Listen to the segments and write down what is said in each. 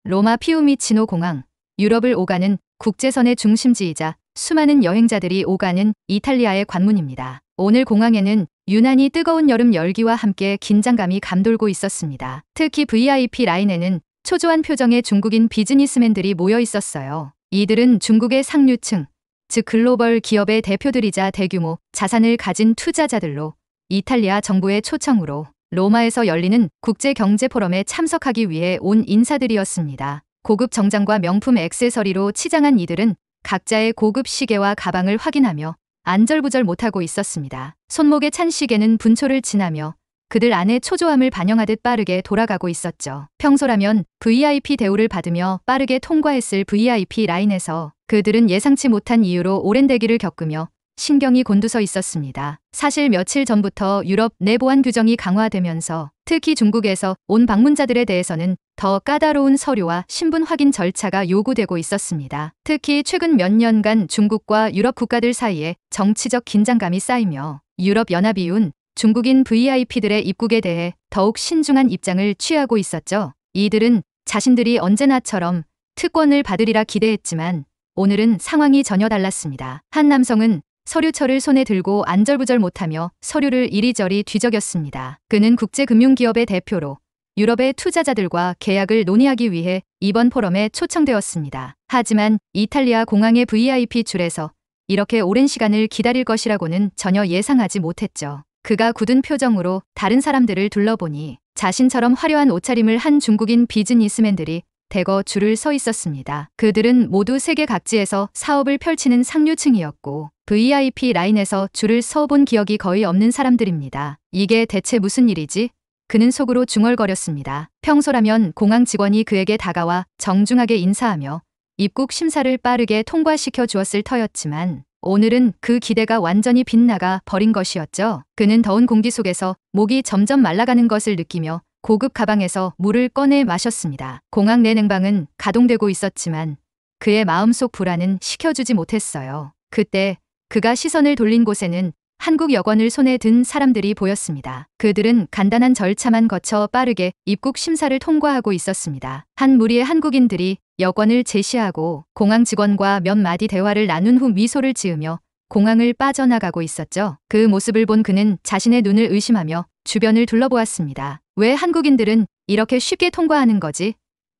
로마 피우미치노 공항, 유럽을 오가는 국제선의 중심지이자 수많은 여행자들이 오가는 이탈리아의 관문입니다. 오늘 공항에는 유난히 뜨거운 여름 열기와 함께 긴장감이 감돌고 있었습니다. 특히 VIP 라인에는 초조한 표정의 중국인 비즈니스맨들이 모여 있었어요. 이들은 중국의 상류층, 즉 글로벌 기업의 대표들이자 대규모 자산을 가진 투자자들로 이탈리아 정부의 초청으로 로마에서 열리는 국제경제포럼에 참석하기 위해 온 인사들이었습니다. 고급 정장과 명품 액세서리로 치장한 이들은 각자의 고급 시계와 가방을 확인하며 안절부절 못하고 있었습니다. 손목에 찬 시계는 분초를 지나며 그들 안의 초조함을 반영하듯 빠르게 돌아가고 있었죠. 평소라면 VIP 대우를 받으며 빠르게 통과했을 VIP 라인에서 그들은 예상치 못한 이유로 오랜 대기를 겪으며 신경이 곤두서 있었습니다. 사실 며칠 전부터 유럽 내 보안 규정이 강화되면서 특히 중국에서 온 방문자들에 대해서는 더 까다로운 서류와 신분 확인 절차가 요구되고 있었습니다. 특히 최근 몇 년간 중국과 유럽 국가들 사이에 정치적 긴장감이 쌓이며 유럽연합이운 중국인 VIP들의 입국에 대해 더욱 신중한 입장을 취하고 있었죠. 이들은 자신들이 언제나처럼 특권을 받으리라 기대했지만 오늘은 상황이 전혀 달랐습니다. 한 남성은 서류철을 손에 들고 안절부절 못하며 서류를 이리저리 뒤적였습니다. 그는 국제금융기업의 대표로 유럽의 투자자들과 계약을 논의하기 위해 이번 포럼에 초청되었습니다. 하지만 이탈리아 공항의 VIP 줄에서 이렇게 오랜 시간을 기다릴 것이라고는 전혀 예상하지 못했죠. 그가 굳은 표정으로 다른 사람들을 둘러보니 자신처럼 화려한 옷차림을 한 중국인 비즈니스맨들이 대거 줄을 서 있었습니다. 그들은 모두 세계 각지에서 사업을 펼치는 상류층이었고 VIP 라인에서 줄을 서본 기억이 거의 없는 사람들입니다. 이게 대체 무슨 일이지? 그는 속으로 중얼거렸습니다. 평소라면 공항 직원이 그에게 다가와 정중하게 인사하며 입국 심사를 빠르게 통과시켜 주었을 터였지만 오늘은 그 기대가 완전히 빗나가 버린 것이었죠. 그는 더운 공기 속에서 목이 점점 말라가는 것을 느끼며 고급 가방에서 물을 꺼내 마셨습니다. 공항 내 냉방은 가동되고 있었지만 그의 마음속 불안은 식혀주지 못했어요. 그때 그가 시선을 돌린 곳에는 한국 여권을 손에 든 사람들이 보였습니다. 그들은 간단한 절차만 거쳐 빠르게 입국 심사를 통과하고 있었습니다. 한 무리의 한국인들이 여권을 제시하고 공항 직원과 몇 마디 대화를 나눈 후 미소를 지으며 공항을 빠져나가고 있었죠. 그 모습을 본 그는 자신의 눈을 의심하며 주변을 둘러보았습니다. 왜 한국인들은 이렇게 쉽게 통과하는 거지?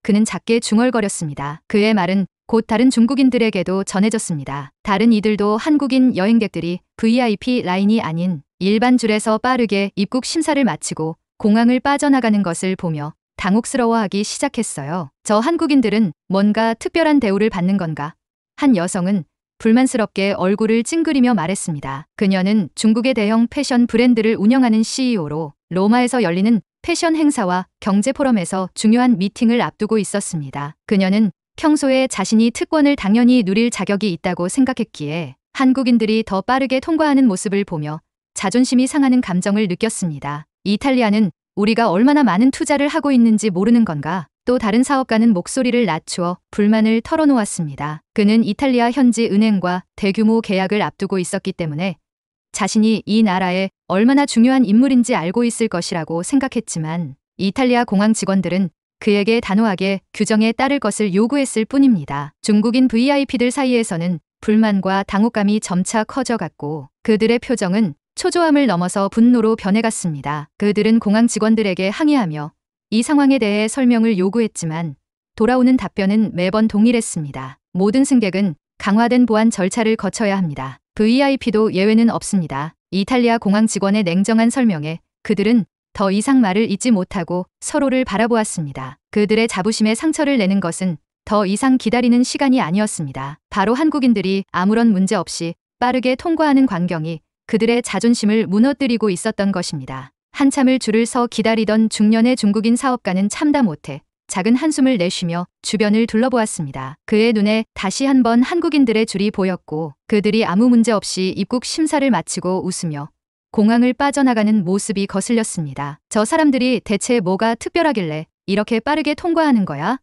그는 작게 중얼거렸습니다. 그의 말은 곧 다른 중국인들에게도 전해졌습니다. 다른 이들도 한국인 여행객들이 VIP 라인이 아닌 일반 줄에서 빠르게 입국 심사를 마치고 공항을 빠져나가는 것을 보며 당혹스러워하기 시작했어요. 저 한국인들은 뭔가 특별한 대우를 받는 건가? 한 여성은 불만스럽게 얼굴을 찡그리며 말했습니다. 그녀는 중국의 대형 패션 브랜드를 운영하는 CEO로 로마에서 열리는 패션 행사와 경제 포럼에서 중요한 미팅을 앞두고 있었습니다. 그녀는 평소에 자신이 특권을 당연히 누릴 자격이 있다고 생각했기에 한국인들이 더 빠르게 통과하는 모습을 보며 자존심이 상하는 감정을 느꼈습니다. 이탈리아는 우리가 얼마나 많은 투자를 하고 있는지 모르는 건가? 또 다른 사업가는 목소리를 낮추어 불만을 털어놓았습니다. 그는 이탈리아 현지 은행과 대규모 계약을 앞두고 있었기 때문에 자신이 이 나라에 얼마나 중요한 인물인지 알고 있을 것이라고 생각했지만 이탈리아 공항 직원들은 그에게 단호하게 규정에 따를 것을 요구했을 뿐입니다. 중국인 VIP들 사이에서는 불만과 당혹감이 점차 커져갔고 그들의 표정은 초조함을 넘어서 분노로 변해갔습니다. 그들은 공항 직원들에게 항의하며 이 상황에 대해 설명을 요구했지만 돌아오는 답변은 매번 동일했습니다. 모든 승객은 강화된 보안 절차를 거쳐야 합니다. VIP도 예외는 없습니다. 이탈리아 공항 직원의 냉정한 설명에 그들은 더 이상 말을 잇지 못하고 서로를 바라보았습니다. 그들의 자부심에 상처를 내는 것은 더 이상 기다리는 시간이 아니었습니다. 바로 한국인들이 아무런 문제 없이 빠르게 통과하는 광경이 그들의 자존심을 무너뜨리고 있었던 것입니다. 한참을 줄을 서 기다리던 중년의 중국인 사업가는 참다 못해 작은 한숨을 내쉬며 주변을 둘러보았습니다. 그의 눈에 다시 한번 한국인들의 줄이 보였고 그들이 아무 문제 없이 입국 심사를 마치고 웃으며 공항을 빠져나가는 모습이 거슬렸습니다. 저 사람들이 대체 뭐가 특별하길래 이렇게 빠르게 통과하는 거야?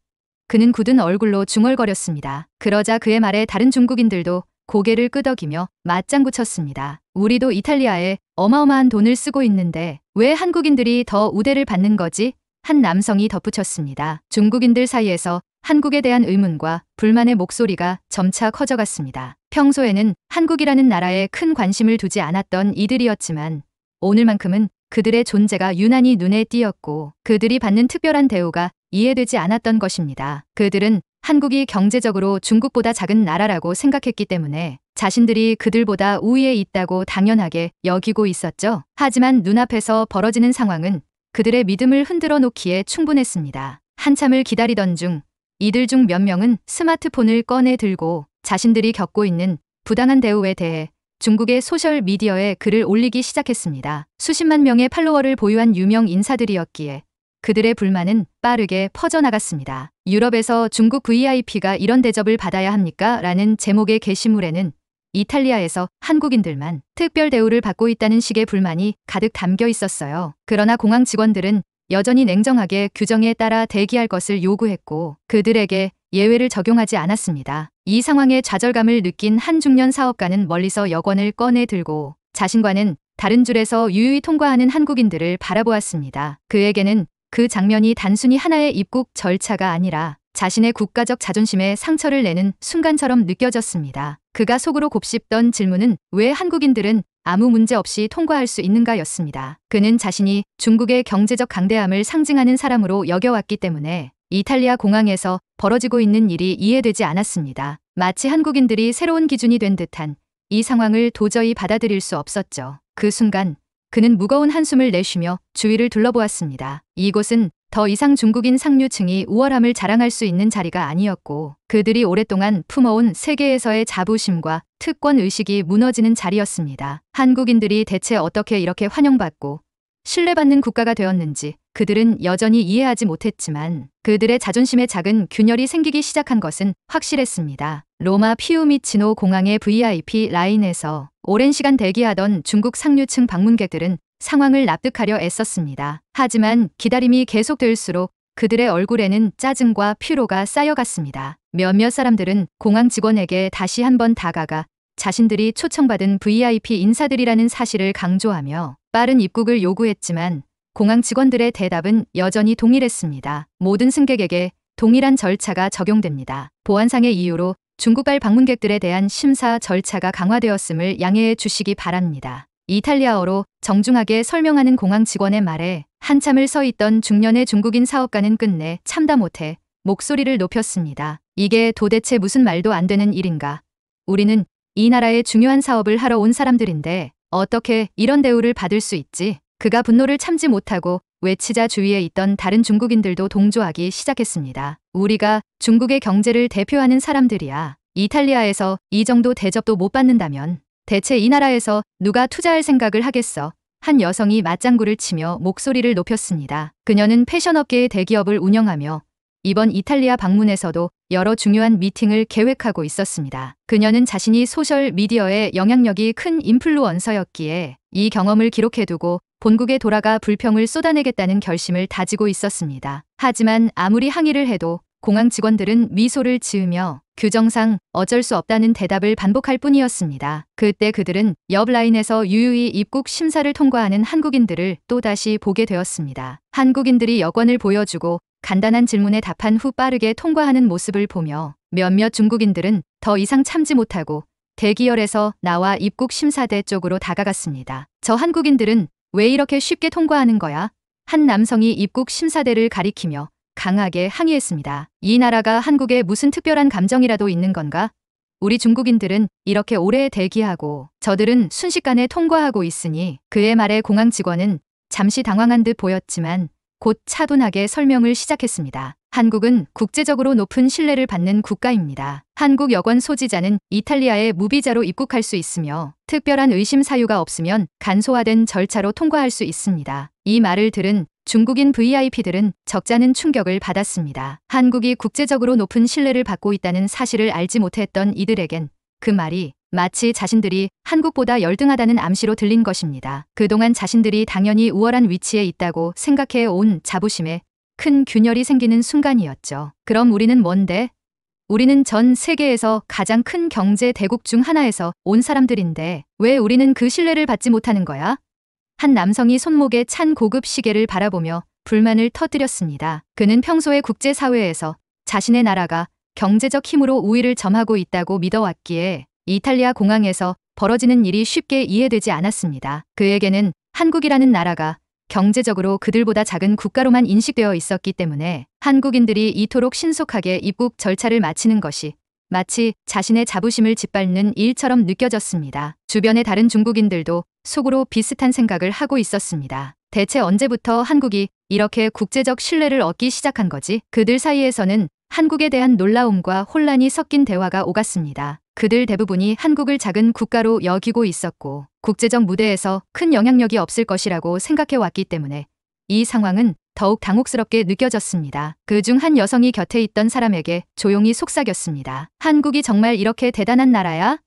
그는 굳은 얼굴로 중얼거렸습니다. 그러자 그의 말에 다른 중국인들도 고개를 끄덕이며 맞장구 쳤습니다. 우리도 이탈리아에 어마어마한 돈을 쓰고 있는데 왜 한국인들이 더 우대를 받는 거지? 한 남성이 덧붙였습니다. 중국인들 사이에서 한국에 대한 의문과 불만의 목소리가 점차 커져갔습니다. 평소에는 한국이라는 나라에 큰 관심을 두지 않았던 이들이었지만 오늘만큼은 그들의 존재가 유난히 눈에 띄었고 그들이 받는 특별한 대우가 이해되지 않았던 것입니다. 그들은 한국이 경제적으로 중국보다 작은 나라라고 생각했기 때문에 자신들이 그들보다 우위에 있다고 당연하게 여기고 있었죠. 하지만 눈앞에서 벌어지는 상황은 그들의 믿음을 흔들어 놓기에 충분했습니다. 한참을 기다리던 중 이들 중 몇 명은 스마트폰을 꺼내 들고 자신들이 겪고 있는 부당한 대우에 대해 중국의 소셜미디어에 글을 올리기 시작했습니다. 수십만 명의 팔로워를 보유한 유명 인사들이었기에 그들의 불만은 빠르게 퍼져나갔습니다. 유럽에서 중국 VIP가 이런 대접을 받아야 합니까? 라는 제목의 게시물에는 이탈리아에서 한국인들만 특별 대우를 받고 있다는 식의 불만이 가득 담겨 있었어요. 그러나 공항 직원들은 여전히 냉정하게 규정에 따라 대기할 것을 요구했고 그들에게 예외를 적용하지 않았습니다. 이 상황에 좌절감을 느낀 한 중년 사업가는 멀리서 여권을 꺼내 들고 자신과는 다른 줄에서 유유히 통과하는 한국인들을 바라보았습니다. 그에게는 그 장면이 단순히 하나의 입국 절차가 아니라 자신의 국가적 자존심에 상처를 내는 순간처럼 느껴졌습니다. 그가 속으로 곱씹던 질문은 왜 한국인들은 아무 문제 없이 통과할 수 있는가였습니다. 그는 자신이 중국의 경제적 강대함을 상징하는 사람으로 여겨왔기 때문에 이탈리아 공항에서 벌어지고 있는 일이 이해되지 않았습니다. 마치 한국인들이 새로운 기준이 된 듯한 이 상황을 도저히 받아들일 수 없었죠. 그 순간 그는 무거운 한숨을 내쉬며 주위를 둘러보았습니다. 이곳은 더 이상 중국인 상류층이 우월함을 자랑할 수 있는 자리가 아니었고 그들이 오랫동안 품어온 세계에서의 자부심과 특권의식이 무너지는 자리였습니다. 한국인들이 대체 어떻게 이렇게 환영받고 신뢰받는 국가가 되었는지 그들은 여전히 이해하지 못했지만 그들의 자존심에 작은 균열이 생기기 시작한 것은 확실했습니다. 로마 피우미치노 공항의 VIP 라인에서 오랜 시간 대기하던 중국 상류층 방문객들은 상황을 납득하려 애썼습니다. 하지만 기다림이 계속될수록 그들의 얼굴에는 짜증과 피로가 쌓여갔습니다. 몇몇 사람들은 공항 직원에게 다시 한번 다가가 자신들이 초청받은 VIP 인사들이라는 사실을 강조하며 빠른 입국을 요구했지만 공항 직원들의 대답은 여전히 동일했습니다. 모든 승객에게 동일한 절차가 적용됩니다. 보안상의 이유로 중국발 방문객들에 대한 심사 절차가 강화되었음을 양해해 주시기 바랍니다. 이탈리아어로 정중하게 설명하는 공항 직원의 말에 한참을 서 있던 중년의 중국인 사업가는 끝내 참다 못해 목소리를 높였습니다. 이게 도대체 무슨 말도 안 되는 일인가? 우리는 이 나라의 중요한 사업을 하러 온 사람들인데 어떻게 이런 대우를 받을 수 있지? 그가 분노를 참지 못하고 외치자 주위에 있던 다른 중국인들도 동조하기 시작했습니다. 우리가 중국의 경제를 대표하는 사람들이야. 이탈리아에서 이 정도 대접도 못 받는다면 대체 이 나라에서 누가 투자할 생각을 하겠어? 한 여성이 맞장구를 치며 목소리를 높였습니다. 그녀는 패션업계의 대기업을 운영하며 이번 이탈리아 방문에서도 여러 중요한 미팅을 계획하고 있었습니다. 그녀는 자신이 소셜미디어에 영향력이 큰 인플루언서였기에 이 경험을 기록해두고 본국에 돌아가 불평을 쏟아내겠다는 결심을 다지고 있었습니다. 하지만 아무리 항의를 해도 공항 직원들은 미소를 지으며 규정상 어쩔 수 없다는 대답을 반복할 뿐이었습니다. 그때 그들은 옆 라인에서 유유히 입국 심사를 통과하는 한국인들을 또다시 보게 되었습니다. 한국인들이 여권을 보여주고 간단한 질문에 답한 후 빠르게 통과하는 모습을 보며 몇몇 중국인들은 더 이상 참지 못하고 대기열에서 나와 입국 심사대 쪽으로 다가갔습니다. 저 한국인들은 왜 이렇게 쉽게 통과하는 거야? 한 남성이 입국 심사대를 가리키며 강하게 항의했습니다. 이 나라가 한국에 무슨 특별한 감정이라도 있는 건가? 우리 중국인들은 이렇게 오래 대기하고 저들은 순식간에 통과하고 있으니 그의 말에 공항 직원은 잠시 당황한 듯 보였지만 곧 차분하게 설명을 시작했습니다. 한국은 국제적으로 높은 신뢰를 받는 국가입니다. 한국 여권 소지자는 이탈리아에 무비자로 입국할 수 있으며 특별한 의심 사유가 없으면 간소화된 절차로 통과할 수 있습니다. 이 말을 들은 중국인 VIP들은 적잖은 충격을 받았습니다. 한국이 국제적으로 높은 신뢰를 받고 있다는 사실을 알지 못했던 이들에겐 그 말이 마치 자신들이 한국보다 열등하다는 암시로 들린 것입니다. 그동안 자신들이 당연히 우월한 위치에 있다고 생각해 온 자부심에 큰 균열이 생기는 순간이었죠. 그럼 우리는 뭔데? 우리는 전 세계에서 가장 큰 경제 대국 중 하나에서 온 사람들인데 왜 우리는 그 신뢰를 받지 못하는 거야? 한 남성이 손목에 찬 고급 시계를 바라보며 불만을 터뜨렸습니다. 그는 평소에 국제사회에서 자신의 나라가 경제적 힘으로 우위를 점하고 있다고 믿어왔기에 이탈리아 공항에서 벌어지는 일이 쉽게 이해되지 않았습니다. 그에게는 한국이라는 나라가 경제적으로 그들보다 작은 국가로만 인식되어 있었기 때문에 한국인들이 이토록 신속하게 입국 절차를 마치는 것이 마치 자신의 자부심을 짓밟는 일처럼 느껴졌습니다. 주변의 다른 중국인들도 속으로 비슷한 생각을 하고 있었습니다. 대체 언제부터 한국이 이렇게 국제적 신뢰를 얻기 시작한 거지? 그들 사이에서는 한국에 대한 놀라움과 혼란이 섞인 대화가 오갔습니다. 그들 대부분이 한국을 작은 국가로 여기고 있었고 국제적 무대에서 큰 영향력이 없을 것이라고 생각해 왔기 때문에 이 상황은 더욱 당혹스럽게 느껴졌습니다. 그중 한 여성이 곁에 있던 사람에게 조용히 속삭였습니다. 한국이 정말 이렇게 대단한 나라야?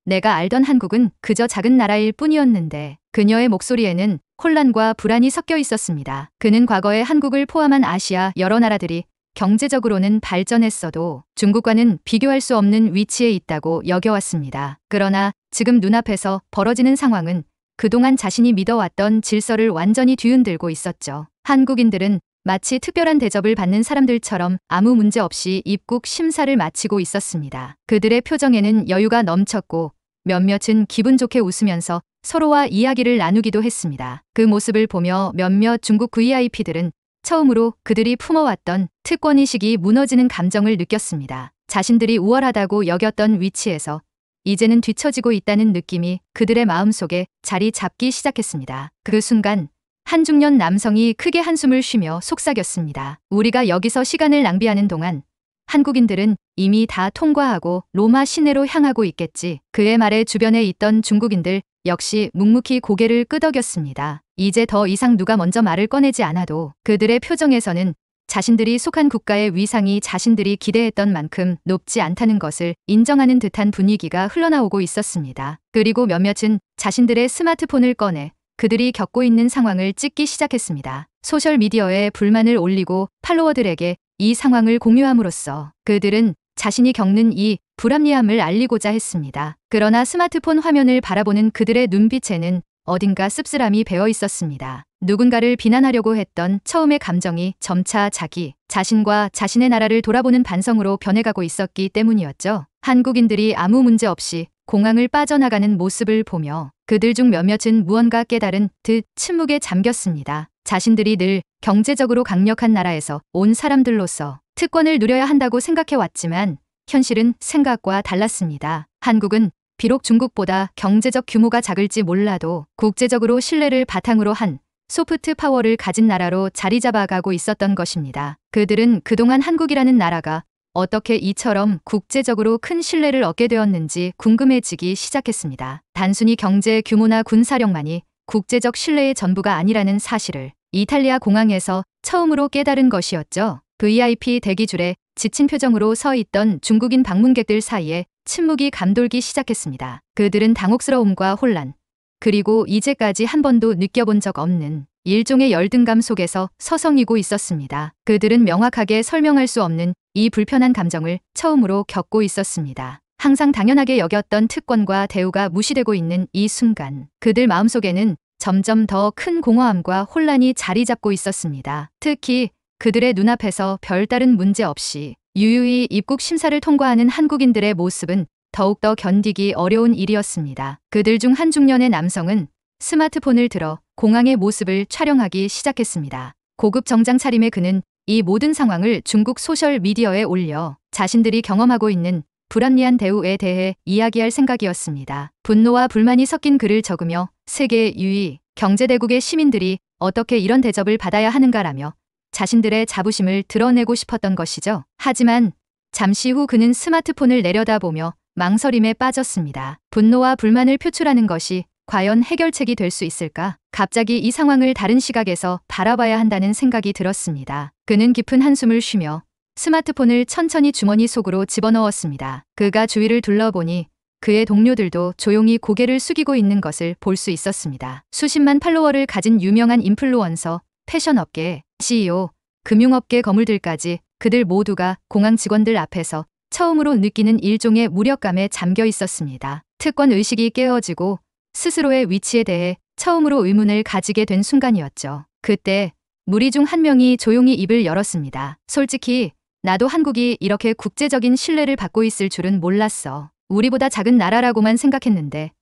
내가 알던 한국은 그저 작은 나라일 뿐이었는데. 그녀의 목소리에는 혼란과 불안이 섞여 있었습니다. 그는 과거에 한국을 포함한 아시아 여러 나라들이 경제적으로는 발전했어도 중국과는 비교할 수 없는 위치에 있다고 여겨왔습니다. 그러나 지금 눈앞에서 벌어지는 상황은 그동안 자신이 믿어왔던 질서를 완전히 뒤흔들고 있었죠. 한국인들은 마치 특별한 대접을 받는 사람들처럼 아무 문제 없이 입국 심사를 마치고 있었습니다. 그들의 표정에는 여유가 넘쳤고 몇몇은 기분 좋게 웃으면서 서로와 이야기를 나누기도 했습니다. 그 모습을 보며 몇몇 중국 VIP들은 처음으로 그들이 품어왔던 특권의식이 무너지는 감정을 느꼈습니다. 자신들이 우월하다고 여겼던 위치에서 이제는 뒤처지고 있다는 느낌이 그들의 마음속에 자리 잡기 시작했습니다. 그 순간 한 중년 남성이 크게 한숨을 쉬며 속삭였습니다. 우리가 여기서 시간을 낭비하는 동안 한국인들은 이미 다 통과하고 로마 시내로 향하고 있겠지. 그의 말에 주변에 있던 중국인들 역시 묵묵히 고개를 끄덕였습니다. 이제 더 이상 누가 먼저 말을 꺼내지 않아도 그들의 표정에서는 자신들이 속한 국가의 위상이 자신들이 기대했던 만큼 높지 않다는 것을 인정하는 듯한 분위기가 흘러나오고 있었습니다. 그리고 몇몇은 자신들의 스마트폰을 꺼내 그들이 겪고 있는 상황을 찍기 시작했습니다. 소셜미디어에 불만을 올리고 팔로워들에게 이 상황을 공유함으로써 그들은 자신이 겪는 이 불합리함을 알리고자 했습니다. 그러나 스마트폰 화면을 바라보는 그들의 눈빛에는 어딘가 씁쓸함이 배어 있었습니다. 누군가를 비난하려고 했던 처음의 감정이 점차 자기 자신과 자신의 나라를 돌아보는 반성으로 변해가고 있었기 때문이었죠. 한국인들이 아무 문제 없이 공항을 빠져나가는 모습을 보며 그들 중 몇몇은 무언가 깨달은 듯 침묵에 잠겼습니다. 자신들이 늘 경제적으로 강력한 나라에서 온 사람들로서 특권을 누려야 한다고 생각해왔지만 현실은 생각과 달랐습니다. 한국은 비록 중국보다 경제적 규모가 작을지 몰라도 국제적으로 신뢰를 바탕으로 한 소프트 파워를 가진 나라로 자리 잡아가고 있었던 것입니다. 그들은 그동안 한국이라는 나라가 어떻게 이처럼 국제적으로 큰 신뢰를 얻게 되었는지 궁금해지기 시작했습니다. 단순히 경제 규모나 군사력만이 국제적 신뢰의 전부가 아니라는 사실을 이탈리아 공항에서 처음으로 깨달은 것이었죠. VIP 대기줄에 지친 표정으로 서 있던 중국인 방문객들 사이에 침묵이 감돌기 시작했습니다. 그들은 당혹스러움과 혼란, 그리고 이제까지 한 번도 느껴본 적 없는 일종의 열등감 속에서 서성이고 있었습니다. 그들은 명확하게 설명할 수 없는 이 불편한 감정을 처음으로 겪고 있었습니다. 항상 당연하게 여겼던 특권과 대우가 무시되고 있는 이 순간, 그들 마음속에는 점점 더 큰 공허함과 혼란이 자리 잡고 있었습니다. 특히 그들의 눈앞에서 별다른 문제 없이 유유히 입국 심사를 통과하는 한국인들의 모습은 더욱더 견디기 어려운 일이었습니다. 그들 중 한 중년의 남성은 스마트폰을 들어 공항의 모습을 촬영하기 시작했습니다. 고급 정장 차림의 그는 이 모든 상황을 중국 소셜미디어에 올려 자신들이 경험하고 있는 불합리한 대우에 대해 이야기할 생각이었습니다. 분노와 불만이 섞인 글을 적으며 세계 유이 경제대국의 시민들이 어떻게 이런 대접을 받아야 하는가라며 자신들의 자부심을 드러내고 싶었던 것이죠. 하지만 잠시 후 그는 스마트폰을 내려다보며 망설임에 빠졌습니다. 분노와 불만을 표출하는 것이 과연 해결책이 될 수 있을까? 갑자기 이 상황을 다른 시각에서 바라봐야 한다는 생각이 들었습니다. 그는 깊은 한숨을 쉬며 스마트폰을 천천히 주머니 속으로 집어넣었습니다. 그가 주위를 둘러보니 그의 동료들도 조용히 고개를 숙이고 있는 것을 볼 수 있었습니다. 수십만 팔로워를 가진 유명한 인플루언서, 패션업계, CEO, 금융업계 거물들까지 그들 모두가 공항 직원들 앞에서 처음으로 느끼는 일종의 무력감에 잠겨 있었습니다. 특권 의식이 깨어지고 스스로의 위치에 대해 처음으로 의문을 가지게 된 순간이었죠. 그때 무리 중 한 명이 조용히 입을 열었습니다. 솔직히 나도 한국이 이렇게 국제적인 신뢰를 받고 있을 줄은 몰랐어. 우리보다 작은 나라라고만 생각했는데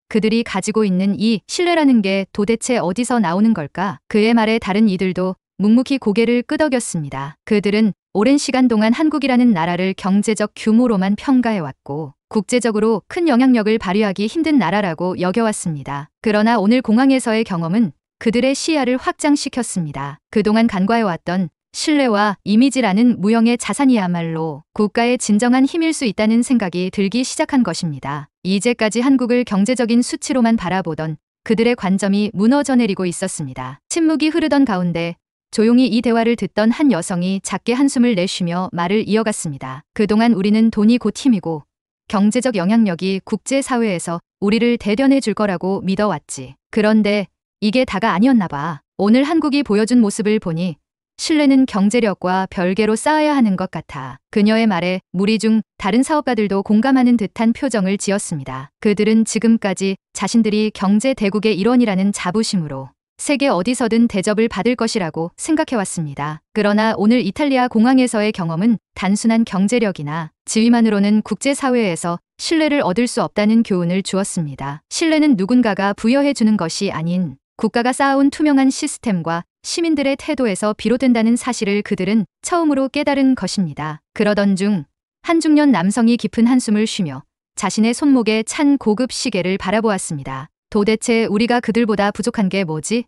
그들이 가지고 있는 이 신뢰라는 게 도대체 어디서 나오는 걸까? 그의 말에 다른 이들도 묵묵히 고개를 끄덕였습니다. 그들은 오랜 시간 동안 한국이라는 나라를 경제적 규모로만 평가해왔고 국제적으로 큰 영향력을 발휘하기 힘든 나라라고 여겨왔습니다. 그러나 오늘 공항에서의 경험은 그들의 시야를 확장시켰습니다. 그동안 간과해왔던 신뢰와 이미지라는 무형의 자산이야말로 국가의 진정한 힘일 수 있다는 생각이 들기 시작한 것입니다. 이제까지 한국을 경제적인 수치로만 바라보던 그들의 관점이 무너져 내리고 있었습니다. 침묵이 흐르던 가운데 조용히 이 대화를 듣던 한 여성이 작게 한숨을 내쉬며 말을 이어갔습니다. 그동안 우리는 돈이 곧 힘이고 경제적 영향력이 국제사회에서 우리를 대변해 줄 거라고 믿어왔지. 그런데 이게 다가 아니었나 봐. 오늘 한국이 보여준 모습을 보니 신뢰는 경제력과 별개로 쌓아야 하는 것 같아. 그녀의 말에 무리 중 다른 사업가들도 공감하는 듯한 표정을 지었습니다. 그들은 지금까지 자신들이 경제 대국의 일원이라는 자부심으로 세계 어디서든 대접을 받을 것이라고 생각해왔습니다. 그러나 오늘 이탈리아 공항에서의 경험은 단순한 경제력이나 지위만으로는 국제사회에서 신뢰를 얻을 수 없다는 교훈을 주었습니다. 신뢰는 누군가가 부여해주는 것이 아닌 국가가 쌓아온 투명한 시스템과 시민들의 태도에서 비롯된다는 사실을 그들은 처음으로 깨달은 것입니다. 그러던 중 한 중년 남성이 깊은 한숨을 쉬며 자신의 손목에 찬 고급 시계를 바라보았습니다. 도대체 우리가 그들보다 부족한 게 뭐지?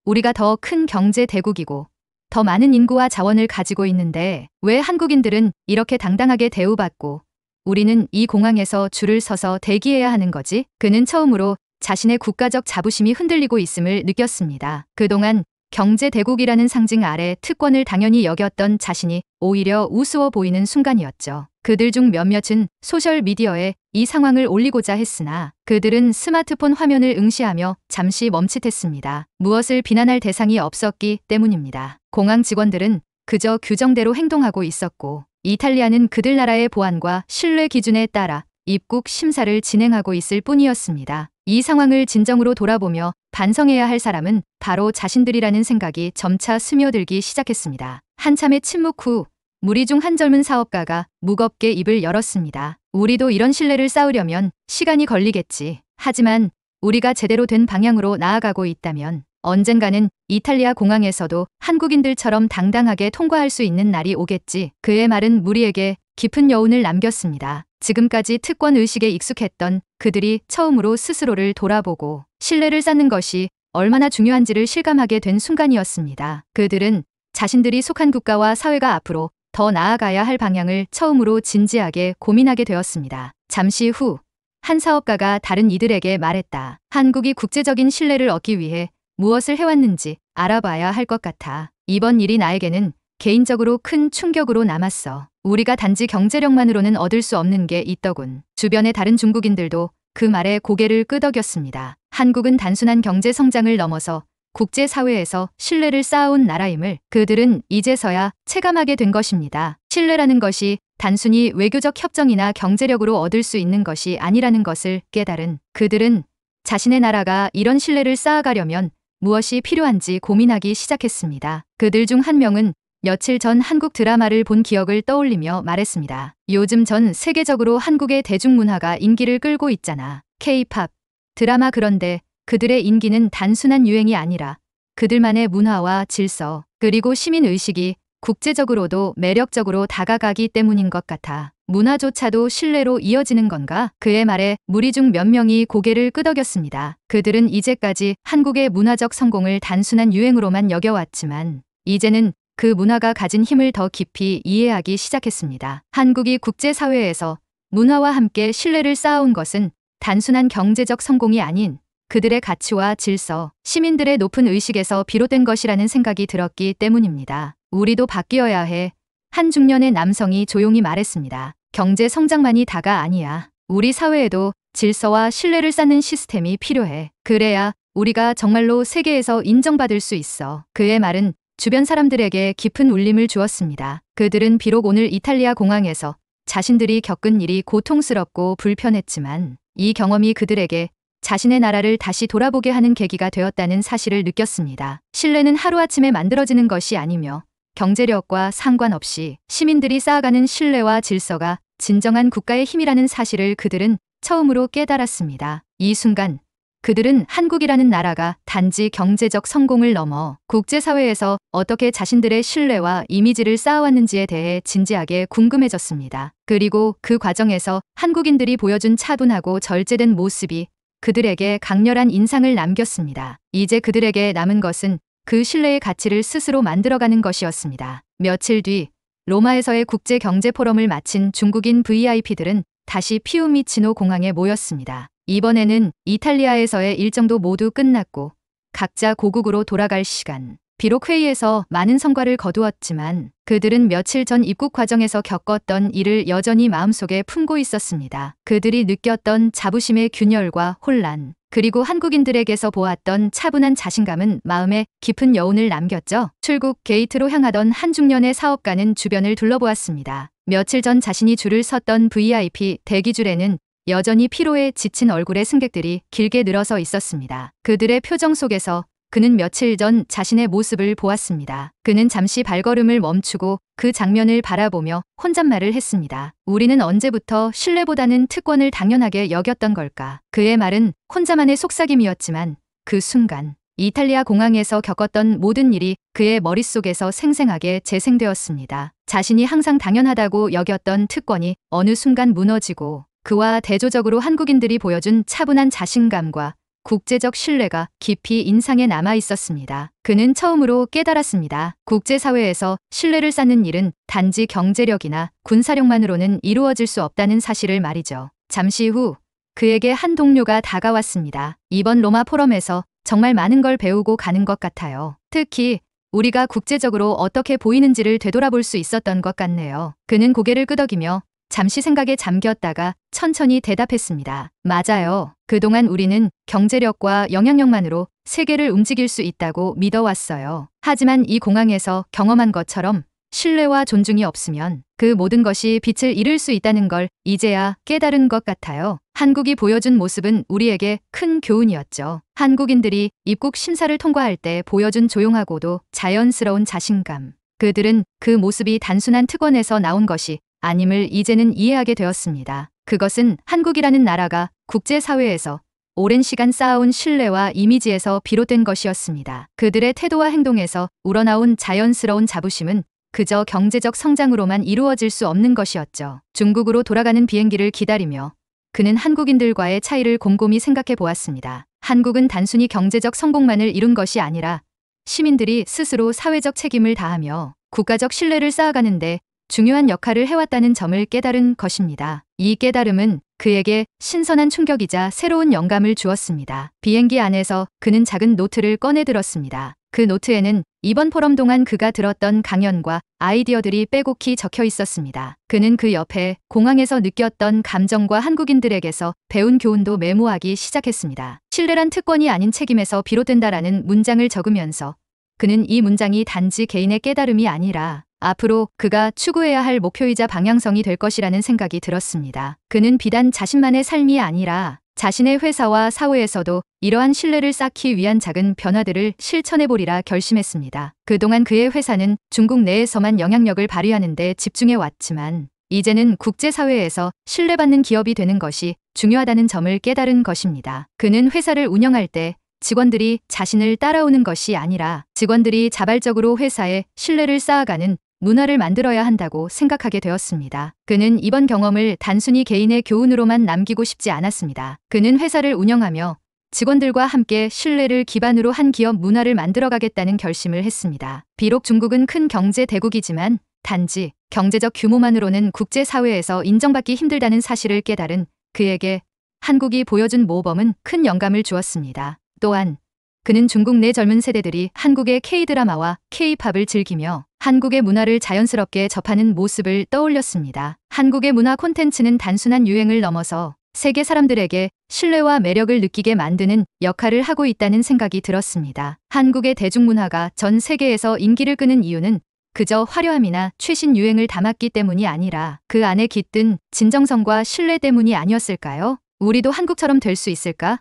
우리가 더 큰 경제 대국이고 더 많은 인구와 자원을 가지고 있는데 왜 한국인들은 이렇게 당당하게 대우받고 우리는 이 공항에서 줄을 서서 대기해야 하는 거지? 그는 처음으로 자신의 국가적 자부심이 흔들리고 있음을 느꼈습니다. 그동안 경제 대국이라는 상징 아래 특권을 당연히 여겼던 자신이 오히려 우스워 보이는 순간이었죠. 그들 중 몇몇은 소셜미디어에 이 상황을 올리고자 했으나 그들은 스마트폰 화면을 응시하며 잠시 멈칫했습니다. 무엇을 비난할 대상이 없었기 때문입니다. 공항 직원들은 그저 규정대로 행동하고 있었고 이탈리아는 그들 나라의 보안과 신뢰 기준에 따라 입국 심사를 진행하고 있을 뿐이었습니다. 이 상황을 진정으로 돌아보며 반성해야 할 사람은 바로 자신들이라는 생각이 점차 스며들기 시작했습니다. 한참의 침묵 후 무리 중 한 젊은 사업가가 무겁게 입을 열었습니다. 우리도 이런 신뢰를 쌓으려면 시간이 걸리겠지. 하지만 우리가 제대로 된 방향으로 나아가고 있다면 언젠가는 이탈리아 공항에서도 한국인들처럼 당당하게 통과할 수 있는 날이 오겠지. 그의 말은 무리에게 깊은 여운을 남겼습니다. 지금까지 특권 의식에 익숙했던 그들이 처음으로 스스로를 돌아보고 신뢰를 쌓는 것이 얼마나 중요한지를 실감하게 된 순간이었습니다. 그들은 자신들이 속한 국가와 사회가 앞으로 더 나아가야 할 방향을 처음으로 진지하게 고민하게 되었습니다. 잠시 후 한 사업가가 다른 이들에게 말했다. 한국이 국제적인 신뢰를 얻기 위해 무엇을 해왔는지 알아봐야 할 것 같아. 이번 일이 나에게는 개인적으로 큰 충격으로 남았어. 우리가 단지 경제력만으로는 얻을 수 없는 게 있더군. 주변의 다른 중국인들도 그 말에 고개를 끄덕였습니다. 한국은 단순한 경제 성장을 넘어서 국제사회에서 신뢰를 쌓아온 나라임을 그들은 이제서야 체감하게 된 것입니다. 신뢰라는 것이 단순히 외교적 협정이나 경제력으로 얻을 수 있는 것이 아니라는 것을 깨달은 그들은 자신의 나라가 이런 신뢰를 쌓아가려면 무엇이 필요한지 고민하기 시작했습니다. 그들 중 한 명은 며칠 전 한국 드라마를 본 기억을 떠올리며 말했습니다. 요즘 전 세계적으로 한국의 대중문화가 인기를 끌고 있잖아. K-팝, 드라마. 그런데 그들의 인기는 단순한 유행이 아니라 그들만의 문화와 질서, 그리고 시민의식이 국제적으로도 매력적으로 다가가기 때문인 것 같아. 문화조차도 신뢰로 이어지는 건가? 그의 말에 무리 중 몇 명이 고개를 끄덕였습니다. 그들은 이제까지 한국의 문화적 성공을 단순한 유행으로만 여겨왔지만 이제는 그 문화가 가진 힘을 더 깊이 이해하기 시작했습니다. 한국이 국제사회에서 문화와 함께 신뢰를 쌓아온 것은 단순한 경제적 성공이 아닌 그들의 가치와 질서, 시민들의 높은 의식에서 비롯된 것이라는 생각이 들었기 때문입니다. 우리도 바뀌어야 해. 한 중년의 남성이 조용히 말했습니다. 경제 성장만이 다가 아니야. 우리 사회에도 질서와 신뢰를 쌓는 시스템이 필요해. 그래야 우리가 정말로 세계에서 인정받을 수 있어. 그의 말은 주변 사람들에게 깊은 울림을 주었습니다. 그들은 비록 오늘 이탈리아 공항에서 자신들이 겪은 일이 고통스럽고 불편했지만 이 경험이 그들에게 자신의 나라를 다시 돌아보게 하는 계기가 되었다는 사실을 느꼈습니다. 신뢰는 하루아침에 만들어지는 것이 아니며 경제력과 상관없이 시민들이 쌓아가는 신뢰와 질서가 진정한 국가의 힘이라는 사실을 그들은 처음으로 깨달았습니다. 이 순간 그들은 한국이라는 나라가 단지 경제적 성공을 넘어 국제사회에서 어떻게 자신들의 신뢰와 이미지를 쌓아왔는지에 대해 진지하게 궁금해졌습니다. 그리고 그 과정에서 한국인들이 보여준 차분하고 절제된 모습이 그들에게 강렬한 인상을 남겼습니다. 이제 그들에게 남은 것은 그 신뢰의 가치를 스스로 만들어가는 것이었습니다. 며칠 뒤 로마에서의 국제경제포럼을 마친 중국인 VIP들은 다시 피우미치노 공항에 모였습니다. 이번에는 이탈리아에서의 일정도 모두 끝났고 각자 고국으로 돌아갈 시간. 비록 회의에서 많은 성과를 거두었지만 그들은 며칠 전 입국 과정에서 겪었던 일을 여전히 마음속에 품고 있었습니다. 그들이 느꼈던 자부심의 균열과 혼란, 그리고 한국인들에게서 보았던 차분한 자신감은 마음에 깊은 여운을 남겼죠. 출국 게이트로 향하던 한 중년의 사업가는 주변을 둘러보았습니다. 며칠 전 자신이 줄을 섰던 VIP 대기줄에는 여전히 피로에 지친 얼굴의 승객들이 길게 늘어서 있었습니다. 그들의 표정 속에서 그는 며칠 전 자신의 모습을 보았습니다. 그는 잠시 발걸음을 멈추고 그 장면을 바라보며 혼잣말을 했습니다. 우리는 언제부터 신뢰보다는 특권을 당연하게 여겼던 걸까? 그의 말은 혼자만의 속삭임이었지만 그 순간 이탈리아 공항에서 겪었던 모든 일이 그의 머릿속에서 생생하게 재생되었습니다. 자신이 항상 당연하다고 여겼던 특권이 어느 순간 무너지고 그와 대조적으로 한국인들이 보여준 차분한 자신감과 국제적 신뢰가 깊이 인상에 남아 있었습니다. 그는 처음으로 깨달았습니다. 국제사회에서 신뢰를 쌓는 일은 단지 경제력이나 군사력만으로는 이루어질 수 없다는 사실을 말이죠. 잠시 후 그에게 한 동료가 다가왔습니다. 이번 로마 포럼에서 정말 많은 걸 배우고 가는 것 같아요. 특히 우리가 국제적으로 어떻게 보이는지를 되돌아볼 수 있었던 것 같네요. 그는 고개를 끄덕이며 잠시 생각에 잠겼다가 천천히 대답했습니다. 맞아요. 그동안 우리는 경제력과 영향력만으로 세계를 움직일 수 있다고 믿어왔어요. 하지만 이 공항에서 경험한 것처럼 신뢰와 존중이 없으면 그 모든 것이 빛을 잃을 수 있다는 걸 이제야 깨달은 것 같아요. 한국이 보여준 모습은 우리에게 큰 교훈이었죠. 한국인들이 입국 심사를 통과할 때 보여준 조용하고도 자연스러운 자신감. 그들은 그 모습이 단순한 특권에서 나온 것이 아님을 이제는 이해하게 되었습니다. 그것은 한국이라는 나라가 국제사회에서 오랜 시간 쌓아온 신뢰와 이미지에서 비롯된 것이었습니다. 그들의 태도와 행동에서 우러나온 자연스러운 자부심은 그저 경제적 성장으로만 이루어질 수 없는 것이었죠. 중국으로 돌아가는 비행기를 기다리며 그는 한국인들과의 차이를 곰곰이 생각해 보았습니다. 한국은 단순히 경제적 성공만을 이룬 것이 아니라 시민들이 스스로 사회적 책임을 다하며 국가적 신뢰를 쌓아가는데 중요한 역할을 해왔다는 점을 깨달은 것입니다. 이 깨달음은 그에게 신선한 충격이자 새로운 영감을 주었습니다. 비행기 안에서 그는 작은 노트를 꺼내 들었습니다. 그 노트에는 이번 포럼 동안 그가 들었던 강연과 아이디어들이 빼곡히 적혀 있었습니다. 그는 그 옆에 공항에서 느꼈던 감정과 한국인들에게서 배운 교훈도 메모하기 시작했습니다. 신뢰란 특권이 아닌 책임에서 비롯된다라는 문장을 적으면서 그는 이 문장이 단지 개인의 깨달음이 아니라 앞으로 그가 추구해야 할 목표이자 방향성이 될 것이라는 생각이 들었습니다. 그는 비단 자신만의 삶이 아니라 자신의 회사와 사회에서도 이러한 신뢰를 쌓기 위한 작은 변화들을 실천해보리라 결심했습니다. 그동안 그의 회사는 중국 내에서만 영향력을 발휘하는 데 집중해 왔지만 이제는 국제사회에서 신뢰받는 기업이 되는 것이 중요하다는 점을 깨달은 것입니다. 그는 회사를 운영할 때 직원들이 자신을 따라오는 것이 아니라 직원들이 자발적으로 회사에 신뢰를 쌓아가는 문화를 만들어야 한다고 생각하게 되었습니다. 그는 이번 경험을 단순히 개인의 교훈으로만 남기고 싶지 않았습니다. 그는 회사를 운영하며 직원들과 함께 신뢰를 기반으로 한 기업 문화를 만들어가겠다는 결심을 했습니다. 비록 중국은 큰 경제 대국이지만 단지 경제적 규모만으로는 국제사회에서 인정받기 힘들다는 사실을 깨달은 그에게 한국이 보여준 모범은 큰 영감을 주었습니다. 또한 그는 중국 내 젊은 세대들이 한국의 K-드라마와 K-팝을 즐기며 한국의 문화를 자연스럽게 접하는 모습을 떠올렸습니다. 한국의 문화 콘텐츠는 단순한 유행을 넘어서 세계 사람들에게 신뢰와 매력을 느끼게 만드는 역할을 하고 있다는 생각이 들었습니다. 한국의 대중문화가 전 세계에서 인기를 끄는 이유는 그저 화려함이나 최신 유행을 담았기 때문이 아니라 그 안에 깃든 진정성과 신뢰 때문이 아니었을까요? 우리도 한국처럼 될 수 있을까?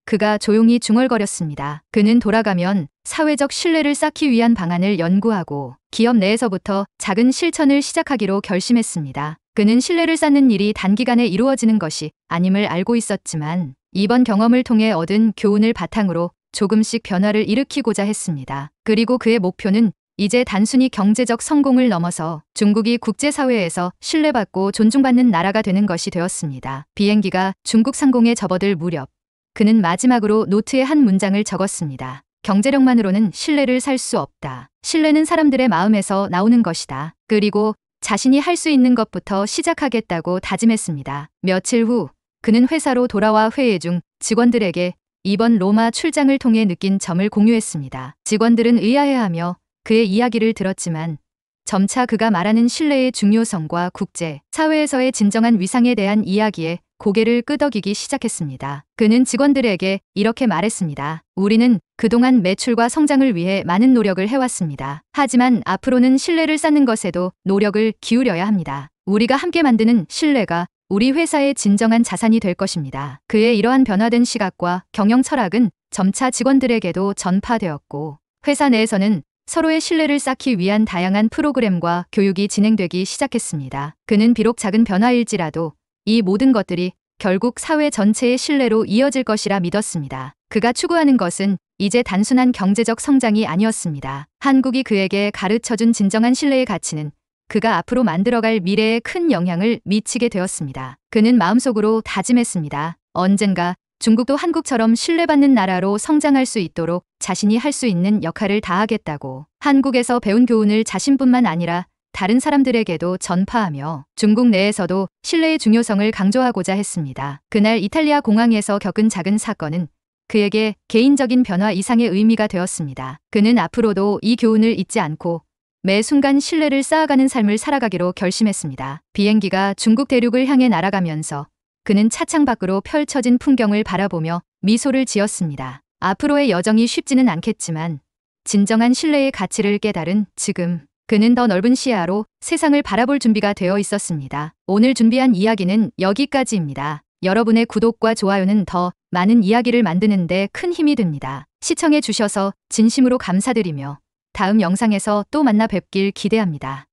그가 조용히 중얼거렸습니다. 그는 돌아가면 사회적 신뢰를 쌓기 위한 방안을 연구하고 기업 내에서부터 작은 실천을 시작하기로 결심했습니다. 그는 신뢰를 쌓는 일이 단기간에 이루어지는 것이 아님을 알고 있었지만 이번 경험을 통해 얻은 교훈을 바탕으로 조금씩 변화를 일으키고자 했습니다. 그리고 그의 목표는 이제 단순히 경제적 성공을 넘어서 중국이 국제사회에서 신뢰받고 존중받는 나라가 되는 것이 되었습니다. 비행기가 중국 상공에 접어들 무렵 그는 마지막으로 노트에 한 문장을 적었습니다. 경제력만으로는 신뢰를 살 수 없다. 신뢰는 사람들의 마음에서 나오는 것이다. 그리고 자신이 할 수 있는 것부터 시작하겠다고 다짐했습니다. 며칠 후 그는 회사로 돌아와 회의 중 직원들에게 이번 로마 출장을 통해 느낀 점을 공유했습니다. 직원들은 의아해하며 그의 이야기를 들었지만 점차 그가 말하는 신뢰의 중요성과 국제 사회에서의 진정한 위상에 대한 이야기에 고개를 끄덕이기 시작했습니다. 그는 직원들에게 이렇게 말했습니다. 우리는 그동안 매출과 성장을 위해 많은 노력을 해왔습니다. 하지만 앞으로는 신뢰를 쌓는 것에도 노력을 기울여야 합니다. 우리가 함께 만드는 신뢰가 우리 회사의 진정한 자산이 될 것입니다. 그의 이러한 변화된 시각과 경영 철학은 점차 직원들에게도 전파되었고 회사 내에서는 서로의 신뢰를 쌓기 위한 다양한 프로그램과 교육이 진행되기 시작했습니다. 그는 비록 작은 변화일지라도 이 모든 것들이 결국 사회 전체의 신뢰로 이어질 것이라 믿었습니다. 그가 추구하는 것은 이제 단순한 경제적 성장이 아니었습니다. 한국이 그에게 가르쳐준 진정한 신뢰의 가치는 그가 앞으로 만들어갈 미래에 큰 영향을 미치게 되었습니다. 그는 마음속으로 다짐했습니다. 언젠가 중국도 한국처럼 신뢰받는 나라로 성장할 수 있도록 자신이 할 수 있는 역할을 다하겠다고 한국에서 배운 교훈을 자신뿐만 아니라 다른 사람들에게도 전파하며 중국 내에서도 신뢰의 중요성을 강조하고자 했습니다. 그날 이탈리아 공항에서 겪은 작은 사건은 그에게 개인적인 변화 이상의 의미가 되었습니다. 그는 앞으로도 이 교훈을 잊지 않고 매 순간 신뢰를 쌓아가는 삶을 살아가기로 결심했습니다. 비행기가 중국 대륙을 향해 날아가면서 그는 차창 밖으로 펼쳐진 풍경을 바라보며 미소를 지었습니다. 앞으로의 여정이 쉽지는 않겠지만 진정한 신뢰의 가치를 깨달은 지금 그는 더 넓은 시야로 세상을 바라볼 준비가 되어 있었습니다. 오늘 준비한 이야기는 여기까지입니다. 여러분의 구독과 좋아요는 더 많은 이야기를 만드는 데 큰 힘이 됩니다. 시청해 주셔서 진심으로 감사드리며 다음 영상에서 또 만나 뵙길 기대합니다.